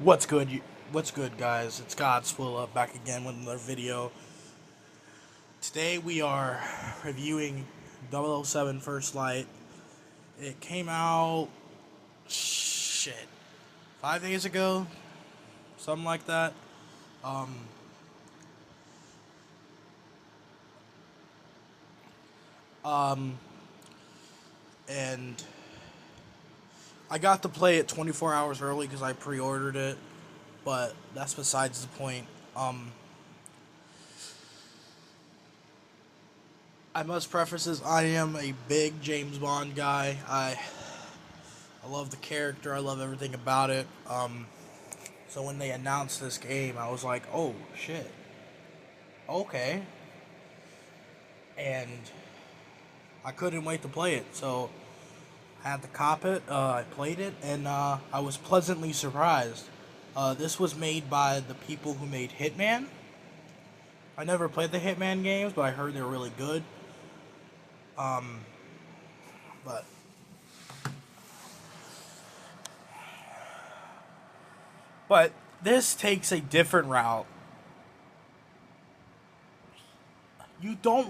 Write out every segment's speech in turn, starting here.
What's good? What's good, guys? It's Godswilla back again with another video. Today we are reviewing 007 First Light. It came out, shit, 5 days ago, something like that. Um, um, and I got to play it 24 hours early because I pre-ordered it, but that's besides the point. I must preface this: I am a big James Bond guy. I love the character. I love everything about it. So when they announced this game, I was like, "Oh shit, okay," and I couldn't wait to play it. So I had to cop it. I played it, and I was pleasantly surprised. This was made by the people who made Hitman. I never played the Hitman games, but I heard they're really good. But but this takes a different route. You don't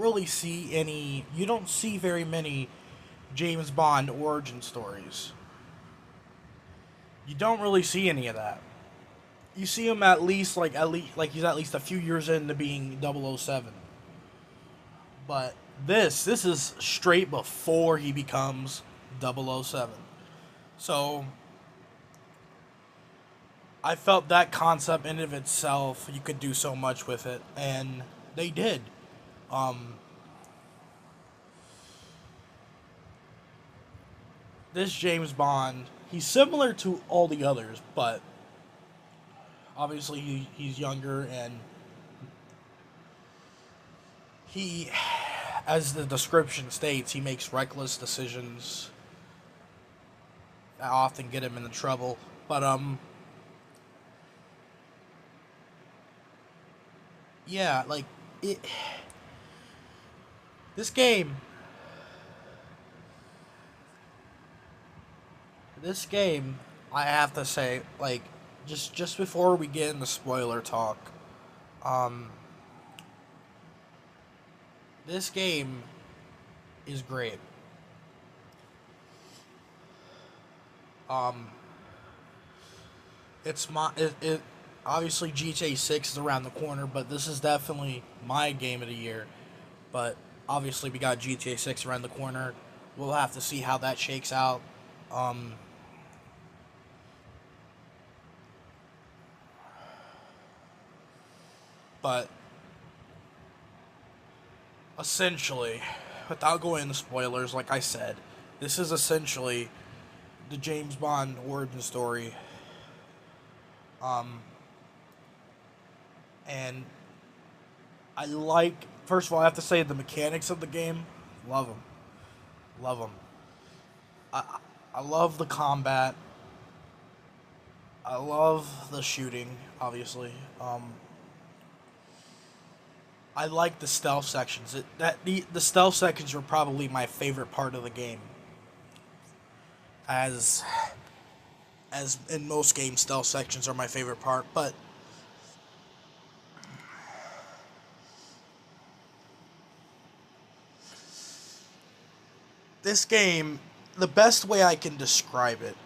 see very many James Bond origin stories. You don't really see any of that. You see him at least he's at least a few years into being 007. But this is straight before he becomes 007. So I felt that concept in and of itself, you could do so much with it, and they did. Um, this James Bond, he's similar to all the others, but obviously he's younger, and he, as the description states, he makes reckless decisions that often get him into trouble. But yeah, like it. This game, this game, I have to say, like, just before we get into spoiler talk, um, this game is great. Um, it obviously GTA 6 is around the corner, but this is definitely my game of the year. But obviously we got GTA 6 around the corner. We'll have to see how that shakes out. Um, but essentially, without going into spoilers, like I said, this is essentially the James Bond origin story. Um, and first of all, I have to say the mechanics of the game, love them, love them. I I love the combat. I love the shooting, obviously. I like the stealth sections. The stealth sections are probably my favorite part of the game. As as in most games, stealth sections are my favorite part. But this game, the best way I can describe it,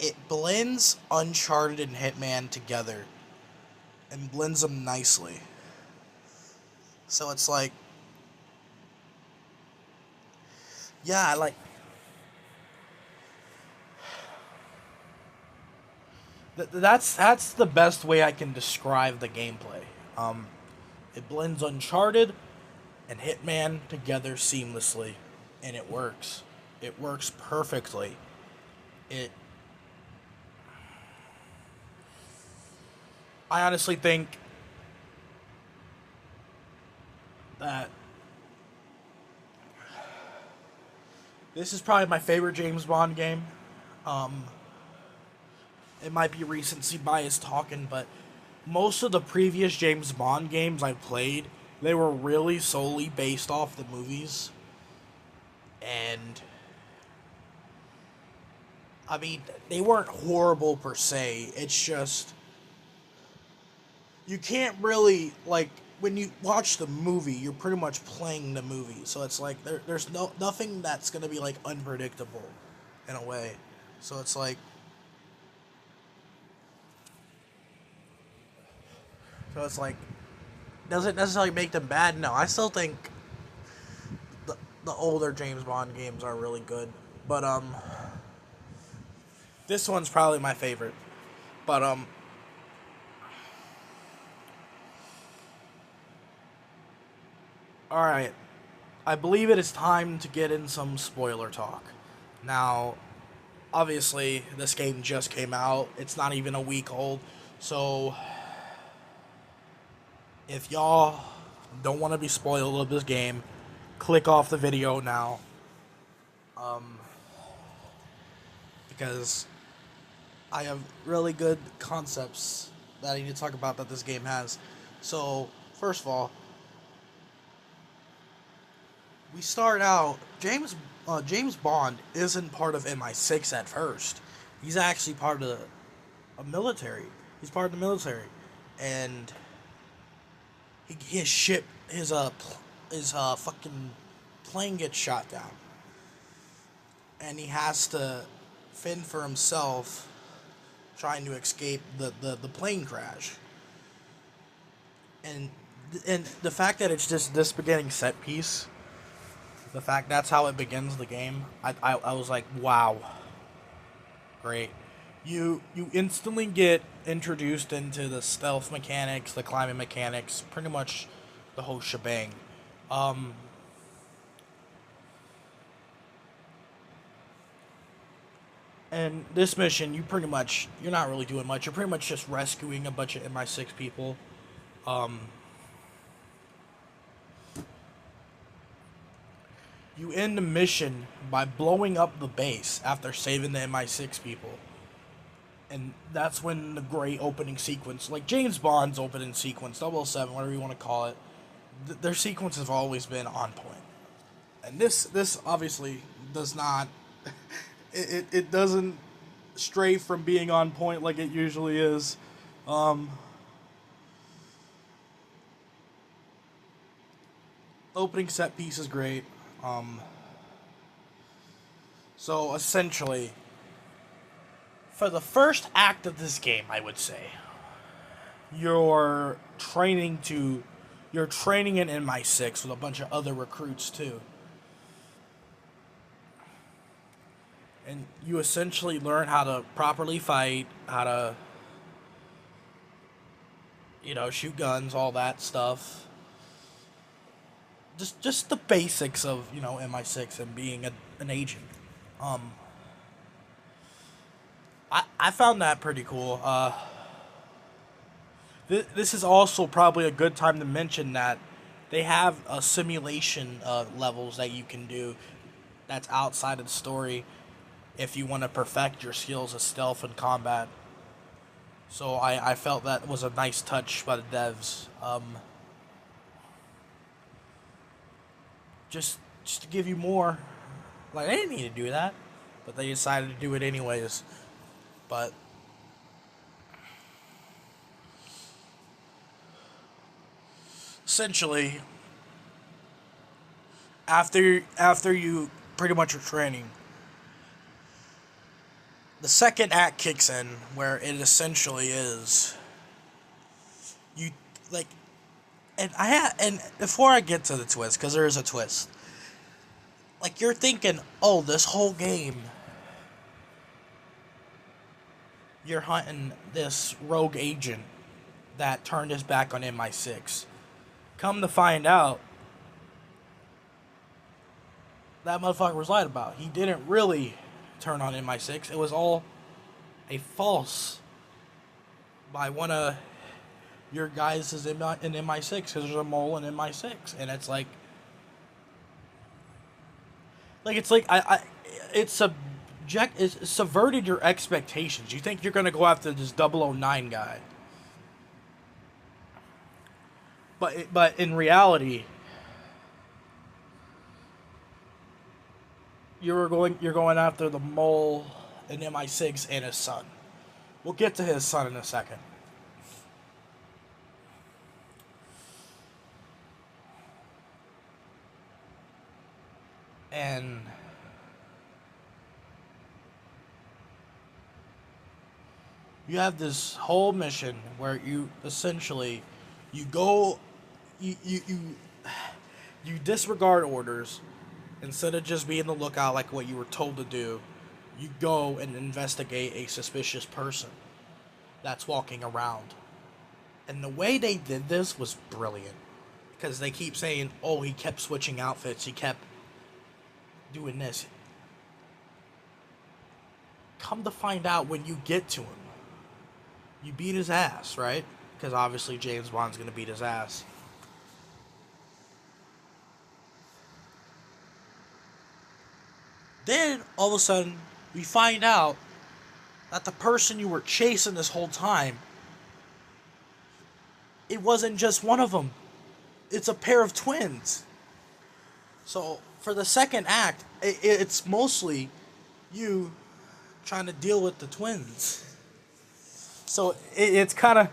it blends Uncharted and Hitman together, and blends them nicely. So it's like, yeah, like that's the best way I can describe the gameplay. Um, it blends Uncharted and Hitman together seamlessly, and it works. It works perfectly. It. I honestly think that this is probably my favorite James Bond game. Um, it might be recency bias talking, but most of the previous James Bond games I played, they were really solely based off the movies, and I mean, they weren't horrible per se. It's just you can't really like when you watch the movie, you're pretty much playing the movie. So it's like there's nothing that's gonna be like unpredictable, in a way. So it's like so it's like doesn't necessarily make them bad. No, I still think the the older James Bond games are really good, but this one's probably my favorite. But all right, I believe it is time to get in some spoiler talk. Now, obviously, this game just came out. It's not even a week old. So, if y'all don't want to be spoiled of this game, click off the video now. Because I have really good concepts that I need to talk about that this game has. So, first of all, we start out. James Bond isn't part of MI6 at first. He's actually part of a military. He's part of the military, and his ship, his fucking plane gets shot down, and he has to fend for himself, trying to escape the plane crash. And and the fact that it's just this beginning set piece, the fact that's how it begins the game, I was like, wow, great. You instantly get introduced into the stealth mechanics, the climbing mechanics, pretty much the whole shebang. Um, and this mission, you're not really doing much. You're pretty much just rescuing a bunch of MI6 people. Um, you end the mission by blowing up the base after saving the MI6 people. And that's when the great opening sequence, like James Bond's opening sequence, 007, whatever you want to call it, their sequences have always been on point. And this obviously does not, it doesn't stray from being on point like it usually is. Um, Opening set piece is great. Um, so essentially, for the first act of this game, I would say you're training to you're training in MI6 with a bunch of other recruits too. And you essentially learn how to properly fight, how to shoot guns, all that stuff. Just the basics of, MI6 and being an agent. Um I found that pretty cool. This is also probably a good time to mention that they have a simulation levels that you can do that's outside of the story if you want to perfect your skills of stealth and combat. So I felt that was a nice touch by the devs. Just to give you more. Like, they didn't need to do that, but they decided to do it anyways. But essentially, after you pretty much are training, the second act kicks in, where it essentially is you like, and before I get to the twist, because there is a twist, like, you're thinking, oh, this whole game you're hunting this rogue agent that turned his back on MI6. Come to find out, that motherfucker was lied about. He didn't really turn on MI6. It was all a false by one of your guys is in MI6 because there's a mole in MI6, and it's like it's like it's it's subverted your expectations. You think you're gonna go after this 009 guy, but in reality, you're going after the mole an MI6 and his son. We'll get to his son in a second. And you have this whole mission where you essentially you go you you you, you disregard orders instead of just being the lookout like what you were told to do. You go and investigate a suspicious person that's walking around. And the way they did this was brilliant because they keep saying, "Oh, he kept switching outfits. He kept doing this." Come to find out, when you get to him, you beat his ass, right? Because obviously James Bond's going to beat his ass. Then, all of a sudden, we find out that the person you were chasing this whole time, it wasn't just one of them. It's a pair of twins. So, for the second act, it's mostly you trying to deal with the twins. So, it's kind of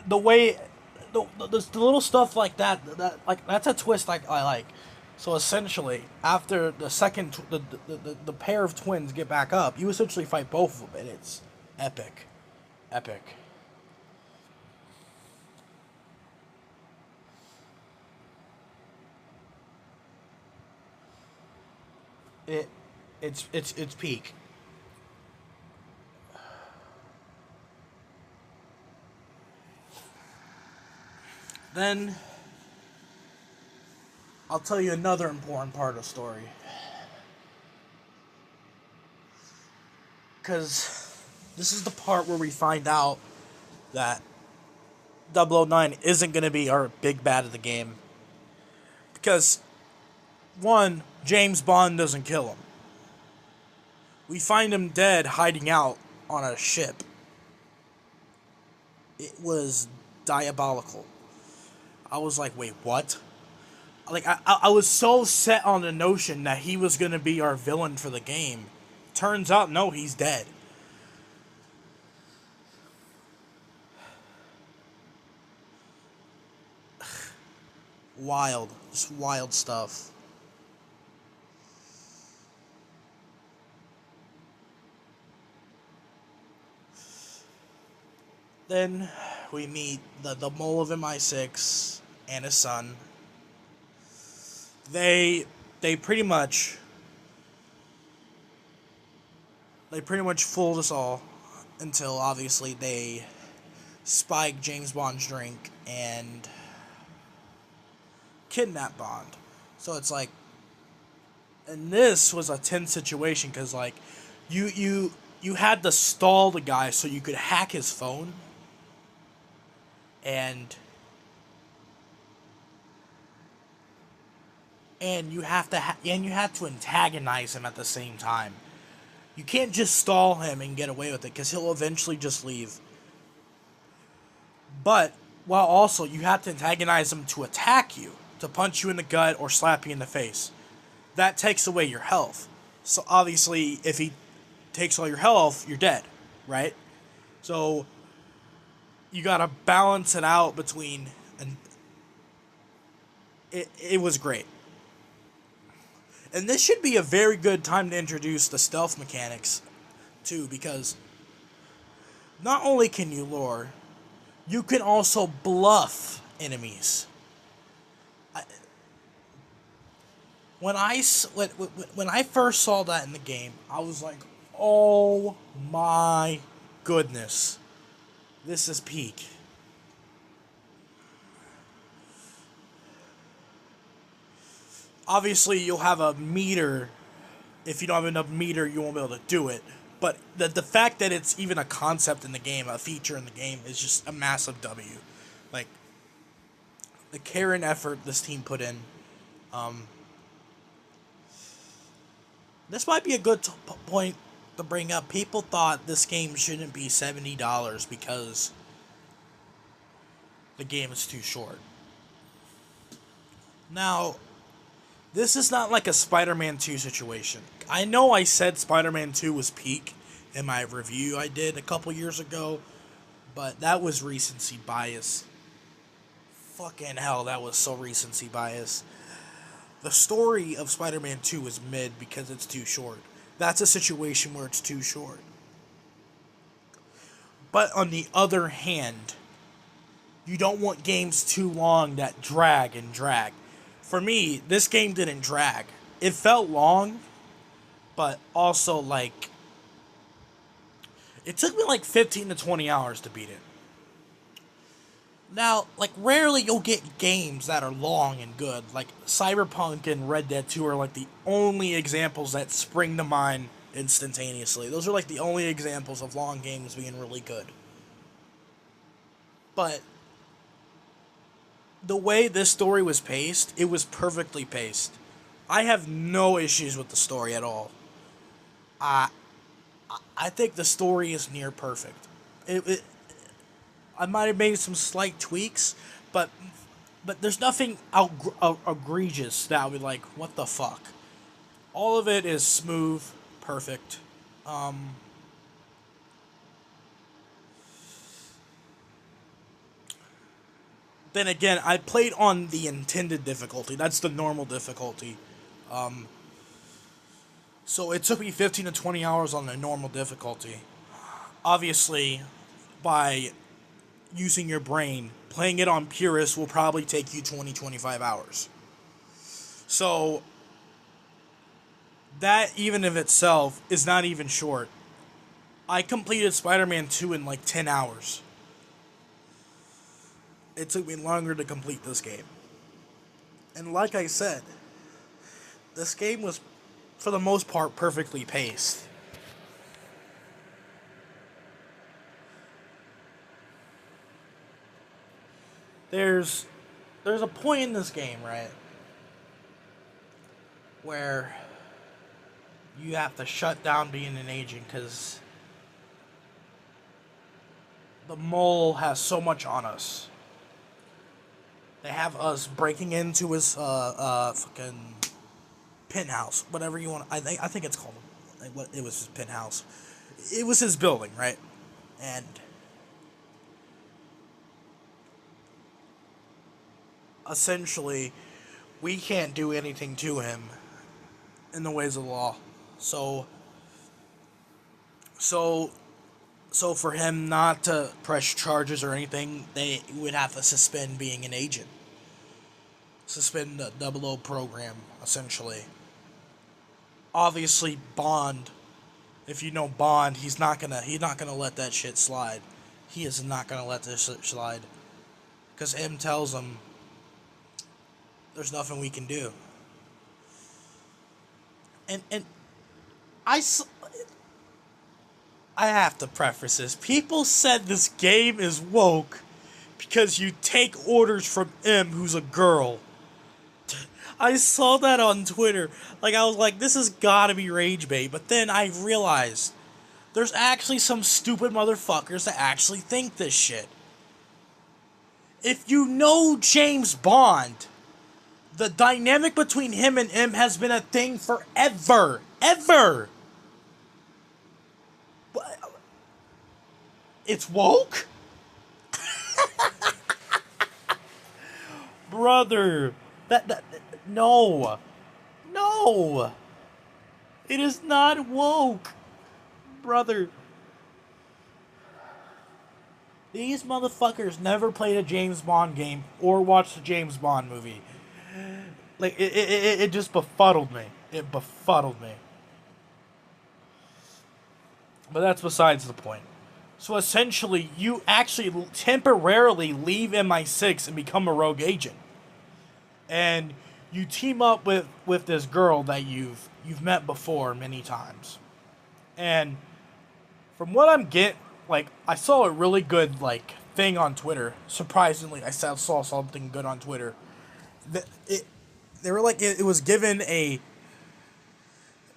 the way the little stuff like that like that's a twist I like. So essentially, after the second the pair of twins get back up, you essentially fight both of them, and it's epic, epic. It it's peak. Then I'll tell you another important part of the story. Because this is the part where we find out that 009 isn't going to be our big bad of the game. Because, one, James Bond doesn't kill him. We find him dead hiding out on a ship. It was diabolical. I was like, wait, what? Like, I was so set on the notion that he was going to be our villain for the game. Turns out, no, he's dead. Wild. Just wild stuff. Then we meet the mole of MI6 and his son. They pretty much fooled us all until obviously they spike James Bond's drink and kidnap Bond. So it's like, and this was a tense situation because like you had to stall the guy so you could hack his phone, and you have to and you have to antagonize him at the same time. You can't just stall him and get away with it because he'll eventually just leave. But while also you have to antagonize him to attack you, to punch you in the gut or slap you in the face. That takes away your health. So obviously, if he takes all your health, you're dead, right? So you gotta balance it out between, and it was great. And this should be a very good time to introduce the stealth mechanics, too, because not only can you lure, you can also bluff enemies. When I first saw that in the game, I was like, oh my goodness, this is peak. Obviously, you'll have a meter. If you don't have enough meter, you won't be able to do it. But the fact that it's even a concept in the game, a feature in the game, is just a massive W. Like, the care and effort this team put in. This might be a good point to bring up. People thought this game shouldn't be $70 because the game is too short. Now, this is not like a Spider-Man 2 situation. I know I said Spider-Man 2 was peak in my review I did a couple years ago, but that was recency bias. Fucking hell, that was so recency bias. The story of Spider-Man 2 is mid because it's too short. That's a situation where it's too short. But on the other hand, you don't want games too long that drag and drag. For me, this game didn't drag. It felt long, but also like it took me like 15 to 20 hours to beat it. Now, like rarely you'll get games that are long and good. Like Cyberpunk and Red Dead 2 are like the only examples that spring to mind instantaneously. Those are like the only examples of long games being really good. But the way this story was paced, it was perfectly paced. I have no issues with the story at all. I I think the story is near perfect. It I might have made some slight tweaks, but there's nothing egregious that I would be like, what the fuck. All of it is smooth, perfect. Um, then again, I played on the intended difficulty. That's the normal difficulty. Um, so it took me 15 to 20 hours on the normal difficulty. Obviously, by using your brain, playing it on purist will probably take you 20-25 hours. So that even of itself is not even short. I completed Spider-Man 2 in like 10 hours. It took me longer to complete this game. And like I said, this game was, for the most part, perfectly paced. There's a point in this game, right, where you have to shut down being an agent because the mole has so much on us. They have us breaking into his fucking penthouse, whatever you want. I think it's called. It was his penthouse. It was his building, right? And essentially, we can't do anything to him in the ways of the law. So, so, so for him not to press charges or anything, they would have to suspend being an agent, suspend the double O program, essentially. Obviously, Bond. If you know Bond, he's not gonna let that shit slide. He is not gonna let this shit slide, because M tells him there's nothing we can do. And I I have to preface this. People said this game is woke because you take orders from M, who's a girl. I saw that on Twitter. Like, I was like, this has gotta be rage bait. But then I realized there's actually some stupid motherfuckers that actually think this shit. If you know James Bond, the dynamic between him and M has been a thing forever. Ever. It's woke? Brother. That no. No. It is not woke. Brother. These motherfuckers never played a James Bond game or watched a James Bond movie. Like, it just befuddled me. It befuddled me. But that's besides the point. So essentially, you actually temporarily leave MI6 and become a rogue agent. And you team up with this girl that you've met before many times. And from what I'm getting, like, I saw a really good, like, thing on Twitter. Surprisingly, I saw something good on Twitter. They were like, it was given a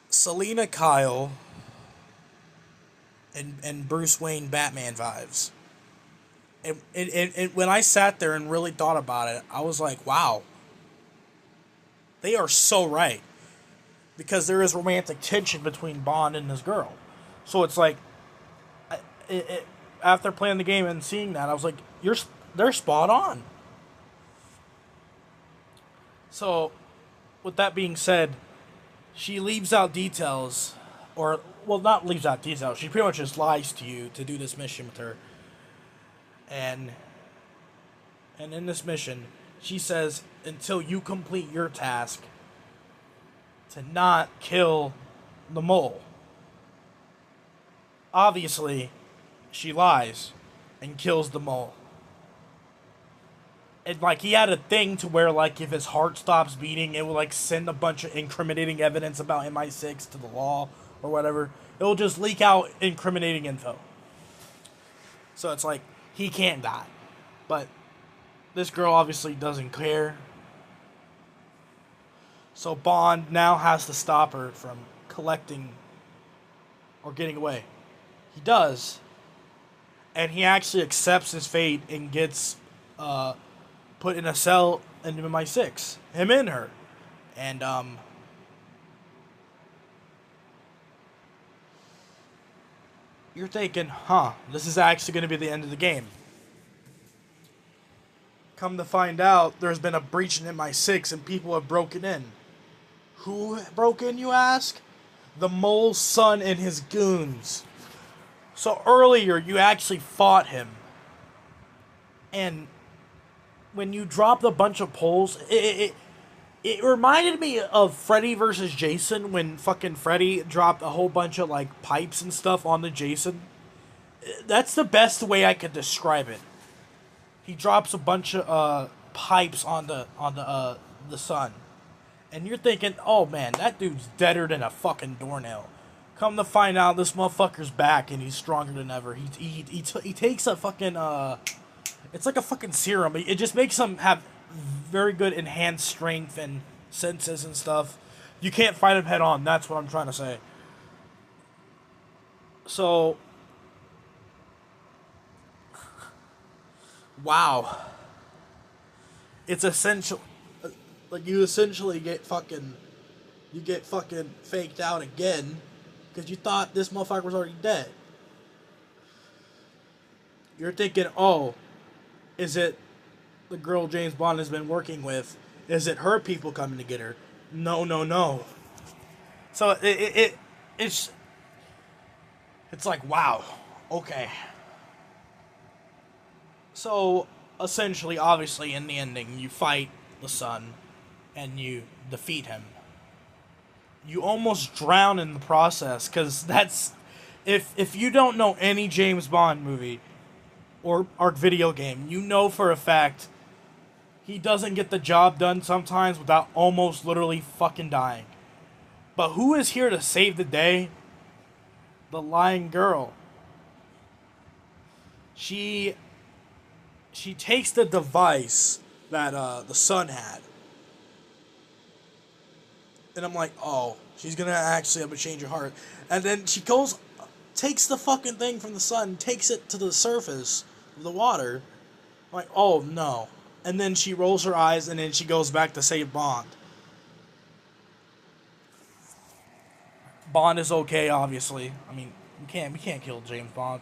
Selena Kyle and Bruce Wayne Batman vibes. And when I sat there and really thought about it, I was like, wow. They are so right. because there is romantic tension between Bond and this girl. So it's like, after playing the game and seeing that, I was like, they're spot on. So, with that being said, she leaves out details, or well, not leaves out details. She pretty much just lies to you to do this mission with her, and in this mission, she says until you complete your task, to not kill the mole. Obviously, she lies and kills the mole. And like he had a thing to where like if his heart stops beating, it will like send a bunch of incriminating evidence about MI6 to the law or whatever. It will just leak out incriminating info. So it's like he can't die. But this girl obviously doesn't care. So Bond now has to stop her from collecting or getting away. He does. And he actually accepts his fate and gets put in a cell in MI6. Him and her. And you're thinking, this is actually going to be the end of the game. Come to find out, there's been a breach in MI6 and people have broken in. Who broke in, you ask? The mole's son and his goons. So earlier, you actually fought him. And when you dropped a bunch of poles, it reminded me of Freddy versus Jason when fucking Freddy dropped a whole bunch of like pipes and stuff on the Jason. That's the best way I could describe it. He drops a bunch of pipes on the sun, and you're thinking, oh man, that dude's deader than a fucking doornail. Come to find out, this motherfucker's back and he's stronger than ever. He takes a fucking it's like a fucking serum. It just makes him have very good enhanced strength and senses and stuff. You can't fight him head on. That's what I'm trying to say. So, wow. It's essential. Like you essentially get fucking faked out again because you thought this motherfucker was already dead. You're thinking, oh, is it the girl James Bond has been working with? Is it her people coming to get her? No. So it's like, wow, okay. So essentially, obviously, in the ending, you fight the son and you defeat him. You almost drown in the process because that's if you don't know any James Bond movie or video game, you know for a fact he doesn't get the job done sometimes without almost literally fucking dying. But who is here to save the day? The lying girl. She takes the device that the son had. And I'm like, oh, she's gonna actually have a change of heart. And then she goes, takes the fucking thing from the sun, takes it to the surface of the water. I'm like, oh no. And then she rolls her eyes and then she goes back to save Bond. Bond is okay, obviously. I mean, we can't kill James Bond.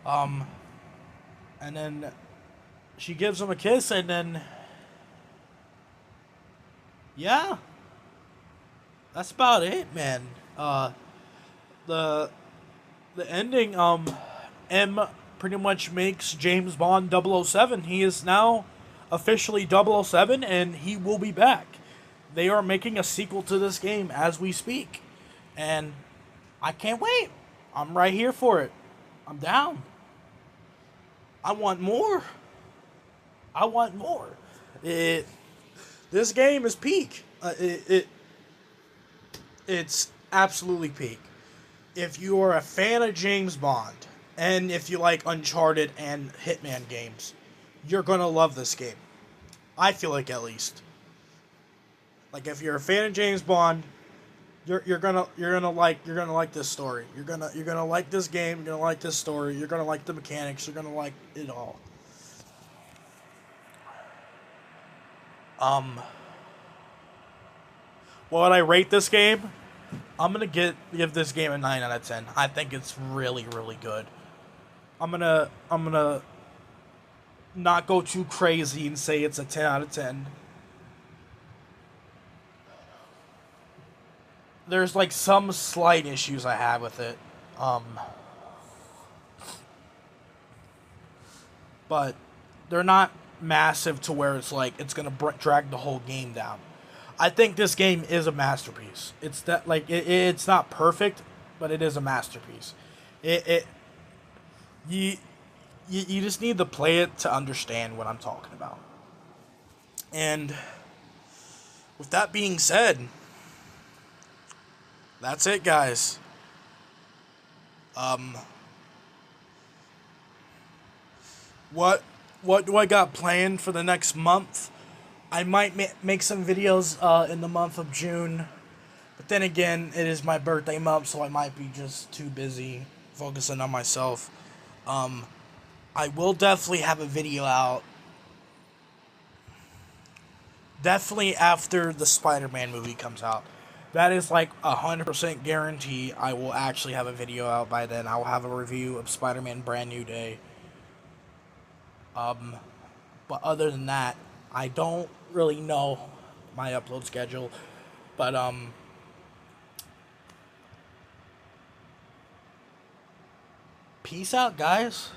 And then she gives him a kiss and then yeah. That's about it, man. The ending, M pretty much makes James Bond 007. He is now officially 007, and he will be back. They are making a sequel to this game as we speak, and I can't wait. I'm right here for it. I'm down. I want more. This game is peak. It's absolutely peak. If you are a fan of James Bond, and if you like Uncharted and Hitman games, you're gonna love this game. I feel like, at least. Like if you're a fan of James Bond, you're gonna like this story. You're gonna like this game. You're gonna like this story. You're gonna like the mechanics. You're gonna like it all. What would I rate this game? I'm gonna give this game a 9 out of 10. I think it's really, really good. I'm gonna not go too crazy and say it's a 10 out of 10. There's like some slight issues I have with it. But they're not massive to where it's like it's gonna drag the whole game down. I think this game is a masterpiece. It's that like it's not perfect, but it is a masterpiece. It you, you just need to play it to understand what I'm talking about. And with that being said, that's it, guys. Um, what do I got planned for the next month? I might make some videos in the month of June, but then again, it is my birthday month, so I might be just too busy focusing on myself. I will definitely have a video out. Definitely after the Spider-Man movie comes out. That is like 100% guarantee I will actually have a video out by then. I will have a review of Spider-Man Brand New Day. But other than that, I don't really know my upload schedule. But peace out, guys.